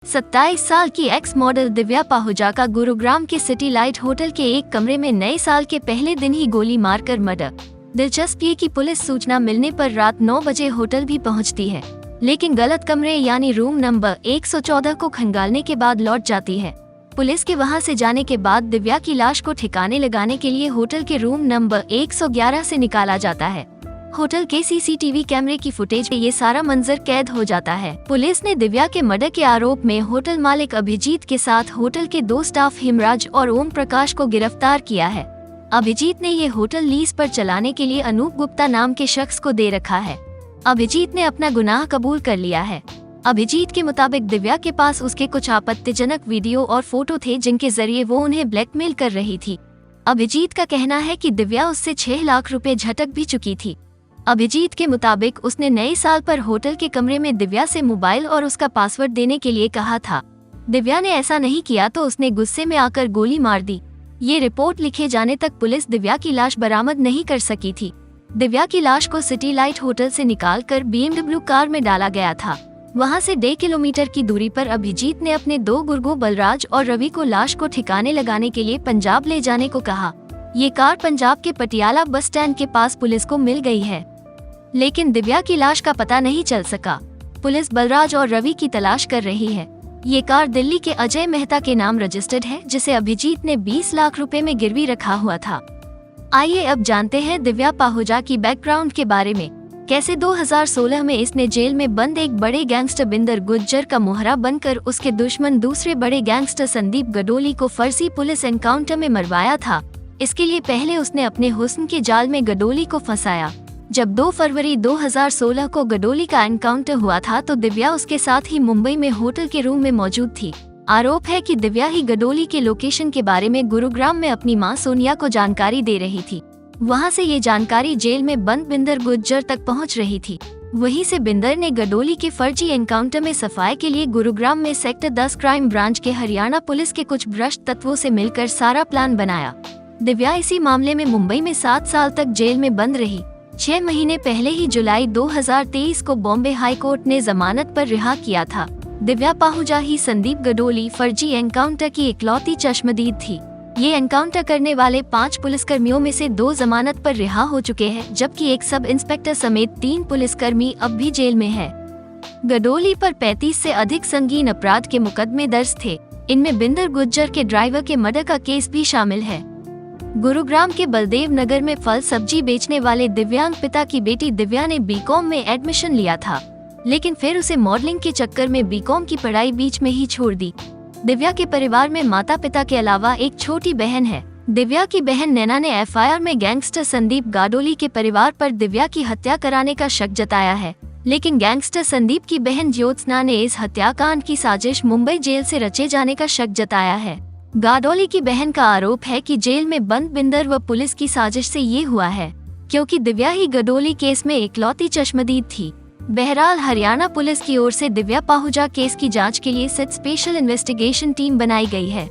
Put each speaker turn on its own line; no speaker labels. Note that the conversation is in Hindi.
27 साल की एक्स मॉडल दिव्या पाहुजा का गुरुग्राम के सिटी लाइट होटल के एक कमरे में नए साल के पहले दिन ही गोली मारकर मर्डर। दिलचस्प ये कि पुलिस सूचना मिलने पर रात 9 बजे होटल भी पहुंचती है, लेकिन गलत कमरे यानी रूम नंबर 114 को खंगालने के बाद लौट जाती है। पुलिस के वहां से जाने के बाद दिव्या की लाश को ठिकाने लगाने के लिए होटल के रूम नंबर 111 से निकाला जाता है। होटल के सीसीटीवी कैमरे की फुटेज में ये सारा मंजर कैद हो जाता है। पुलिस ने दिव्या के मर्डर के आरोप में होटल मालिक अभिजीत के साथ होटल के 2 स्टाफ हिमराज और ओम प्रकाश को गिरफ्तार किया है। अभिजीत ने ये होटल लीज पर चलाने के लिए अनूप गुप्ता नाम के शख्स को दे रखा है। अभिजीत ने अपना गुनाह कबूल कर लिया है। अभिजीत के मुताबिक दिव्या के पास उसके कुछ आपत्तिजनक वीडियो और फोटो थे जिनके जरिए वो उन्हें ब्लैकमेल कर रही थी। अभिजीत का कहना है कि दिव्या उससे 6 लाख रुपए झटक भी चुकी थी। अभिजीत के मुताबिक उसने नए साल पर होटल के कमरे में दिव्या से मोबाइल और उसका पासवर्ड देने के लिए कहा था। दिव्या ने ऐसा नहीं किया तो उसने गुस्से में आकर गोली मार दी। ये रिपोर्ट लिखे जाने तक पुलिस दिव्या की लाश बरामद नहीं कर सकी थी। दिव्या की लाश को सिटी लाइट होटल से निकालकर BMW कार में डाला गया था। वहां से 1.5 किलोमीटर की दूरी पर अभिजीत ने अपने 2 गुर्गों बलराज और रवि को लाश को ठिकाने लगाने के लिए पंजाब ले जाने को कहा। ये कार पंजाब के पटियाला बस स्टैंड के पास पुलिस को मिल गई है, लेकिन दिव्या की लाश का पता नहीं चल सका। पुलिस बलराज और रवि की तलाश कर रही है। ये कार दिल्ली के अजय मेहता के नाम रजिस्टर्ड है, जिसे अभिजीत ने 20 लाख रुपए में गिरवी रखा हुआ था। आइए अब जानते हैं दिव्या पाहुजा की बैकग्राउंड के बारे में। कैसे 2016 में इसने जेल में बंद एक बड़े गैंगस्टर बिंदर गुज्जर का मोहरा बनकर उसके दुश्मन दूसरे बड़े गैंगस्टर संदीप गडोली को फर्जी पुलिस एनकाउंटर में मरवाया था। इसके लिए पहले उसने अपने हुस्न के जाल में गडोली को फंसाया। जब 2 फरवरी 2016 को गडोली का एनकाउंटर हुआ था तो दिव्या उसके साथ ही मुंबई में होटल के रूम में मौजूद थी। आरोप है कि दिव्या ही गडोली के लोकेशन के बारे में गुरुग्राम में अपनी मां सोनिया को जानकारी दे रही थी। वहां से ये जानकारी जेल में बंद बिंदर गुज्जर तक पहुंच रही थी। वहीं से बिंदर ने गडोली के फर्जी एनकाउंटर में सफाई के लिए गुरुग्राम में सेक्टर 10 क्राइम ब्रांच के हरियाणा पुलिस के कुछ भ्रष्ट तत्वों से मिलकर सारा प्लान बनाया। दिव्या इसी मामले में मुंबई में 7 साल तक जेल में बंद रही। 6 महीने पहले ही जुलाई 2023 को बॉम्बे हाई कोर्ट ने जमानत पर रिहा किया था। दिव्या पाहुजा ही संदीप गडोली फर्जी एनकाउंटर की इकलौती चश्मदीद थी। ये एनकाउंटर करने वाले 5 पुलिसकर्मियों में से 2 जमानत पर रिहा हो चुके हैं, जबकि एक सब इंस्पेक्टर समेत 3 पुलिसकर्मी अब भी जेल में है। गडोली पर 35 से अधिक संगीन अपराध के मुकदमे दर्ज थे। इनमें बिंदर गुज्जर के ड्राइवर के मर्डर का केस भी शामिल है। गुरुग्राम के बलदेव नगर में फल सब्जी बेचने वाले दिव्यांग पिता की बेटी दिव्या ने बीकॉम में एडमिशन लिया था, लेकिन फिर उसे मॉडलिंग के चक्कर में बीकॉम की पढ़ाई बीच में ही छोड़ दी। दिव्या के परिवार में माता पिता के अलावा एक छोटी बहन है। दिव्या की बहन नैना ने एफआईआर में गैंगस्टर संदीप गाडोली के परिवार पर दिव्या की हत्या कराने का शक जताया है, लेकिन गैंगस्टर संदीप की बहन ज्योत्सना ने इस हत्याकांड की साजिश मुंबई जेल से रचे जाने का शक जताया है। गाडोली की बहन का आरोप है कि जेल में बंद बिंदर व पुलिस की साजिश से ये हुआ है, क्योंकि दिव्या ही गडोली केस में इकलौती चश्मदीद थी। बहरहाल हरियाणा पुलिस की ओर से दिव्या पाहुजा केस की जांच के लिए स्पेशल इन्वेस्टिगेशन टीम बनाई गई है।